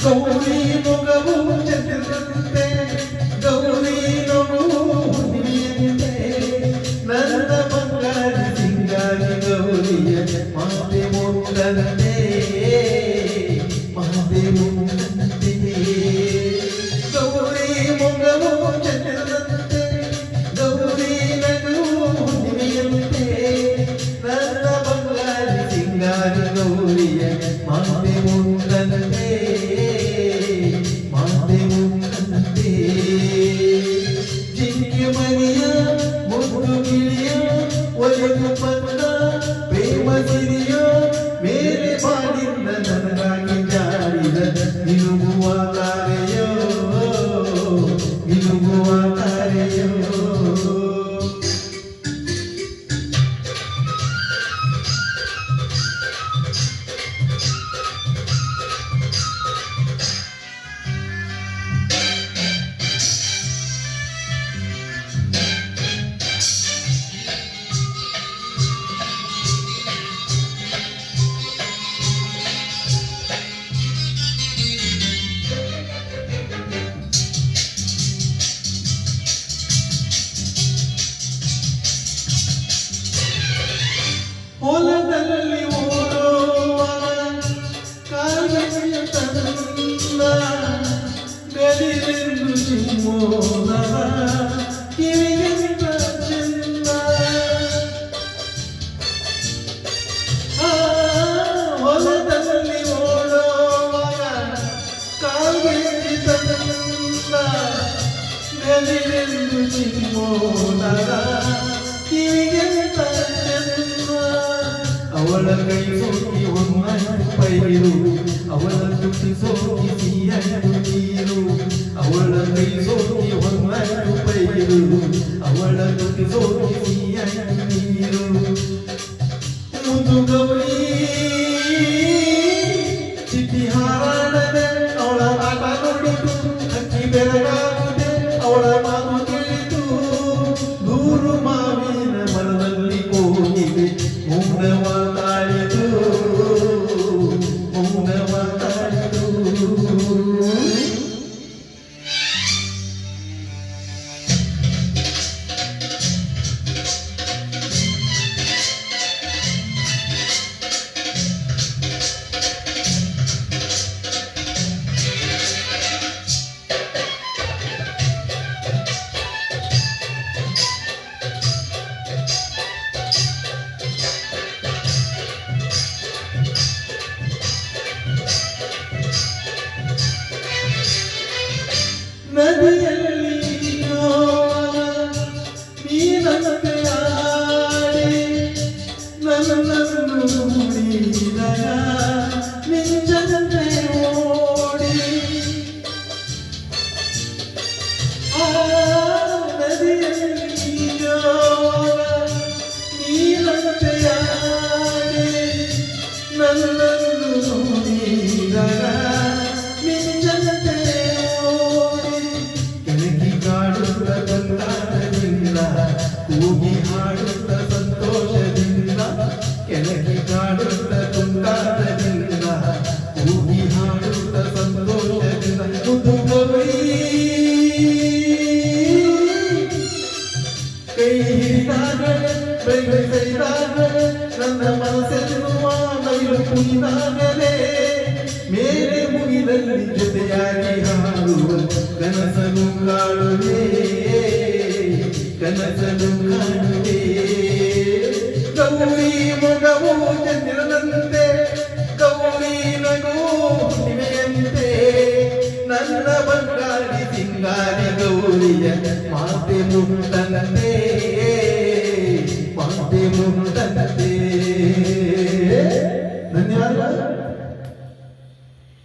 ಗೌರಿ ಮೊಗವು ಚಂದ್ರನಂತೆ ಗೌರಿ ನಗುವು ಹುಣ್ಣಿಮೆಯಂತೆ ನನ್ನ ಬಂಗಾರಿ ಸಿಂಗಾರಿ ಗೌರಿಯ ಮಾತೆ ಮುತ್ತಂತೆ ಮಾತೆ ಮುತ್ತಂತೆ ಗೌರಿ ಮೊಗವು ಚಂದ್ರನಂತೆ ಗೌರಿ ನಗುವು ಹುಣ್ಣಿಮೆಯಂತೆ ನನ್ನ ಬಂಗಾರಿ ಸಿಂಗಾರಿ ಗೌರಿಯ ಮಾತೆ ಮುತ್ತಂತೆ ಮಾತೆ ಮುತ್ತಂತೆ ಜಿಂಕೆ ಮರಿಯ ಮುದ್ದು ಗಿಳಿಯ ಒಲೆದು ಬಂದ ಪ್ರೇಮ ಸಿರಿಯ ಮೇರೆ ಬಾಳಿಂದ ನನಗಾಗಿ ಜಾರಿದ ನಿಲುಗುವ ತಾರೆಯೋ ನಿಲುಗುವ ತಾರೆಯೋ ಹೊಲದಲ್ಲಿ ಓಡುವಾಗ ಕಾಲಿನ ತಂದ ಬೆಳೆದೆಂದು ಚಿಮ್ಮೋದವ ಕಿವಿಗಿಂತ ಚೆಂದ ಹೊಲದಲ್ಲಿ ಓಡುವಾಗ ಕಾಲಿನ ತಂದ ಬೆಳೆದೆಂದು ಚಿಮ್ಮೋದವ ಕಿವಿಗಿಂತ ಅವಳ ಕೈ ಸೋಕಿ ಒಮ್ಮೆ ಪೈರು ಅವಳ ತುಟಿ ಸೋಕಿ ಸಿಹಿಯು ನೀರು ಅವಳ ಕೈ ಸೋಕಿ ಒಮ್ಮೆ ಪೈರು ಅವಳ ತುಟಿ ಸೋಕಿ ಸಿಹಿಯು ನೀರು ಮುದ್ದು ಗೌರಿ ಚಿಟಿ ಹಾರಾಡದೆ ಅವಳ ಆಟ ನೋಡಿತು ಅಕ್ಕಿ ಬೆರಗಾಗುದೆ ಅವಳ ಮಾತು ಕೇಳಿತು ನೂರು ಮಾವಿನ ಮರದಲ್ಲಿ ಹೋಗಿದೆ ಮೌನವ ತಾಳಿದು ಮೌನವ ತಾಳಿದು ನದಿಯಲ್ಲಿ ನೀನಂತೆ ಆಡಿ ನನ್ನನ್ನು ನೋಡಿದಾಗ ನಿಂಜಂತೆ ಓಡಿ ನದಿಯಲ್ಲಿ ನೀನಂತೆ ಆಡಿ ನನ್ನನ್ನು ನೋಡಿದಾಗ ನಿಂಜಂತೆ ಕೂಗಿ ಹಾಡುತ್ತ ಸಂತೋಷದಿಂದ ಕೆಳಗೆ ಕಾಡುತ್ತ ತುಂಗಾರದಿಂದ ಕೂಗಿ ಹಾಡುತ್ತ ಸಂತೋಷದಿಂದ ಮುದ್ದು ಗೌರಿ ಕೈ ಹಿಡಿದಾಗ ಬೆಳೆಸಿದಾಗ ನನ್ನ ಮನಸ್ಸೆನ್ನುವ ನವಿಲು ಕುಣಿದಾಗಲೇ ಮೇಲೆ ಮುಗಿದಲ್ಲಿ ಜೊತೆಯಾಗಿ ಹಾಡುವ ಕನಸನ್ನು ಕಾಣುವೆ ಕನಸನ್ನು ಕಾಣುವೆ ಗೌರಿ ಮೊಗವು ಚಂದ್ರನಂತೆ ಗೌರಿ ನಗುವು ಹುಣ್ಣಿಮೆಯಂತೆ ನನ್ನ ಬಂಗಾರಿ ಸಿಂಗಾರಿ ಗೌರಿಯ ಮಾತೆ ಮುತ್ತಂತೆ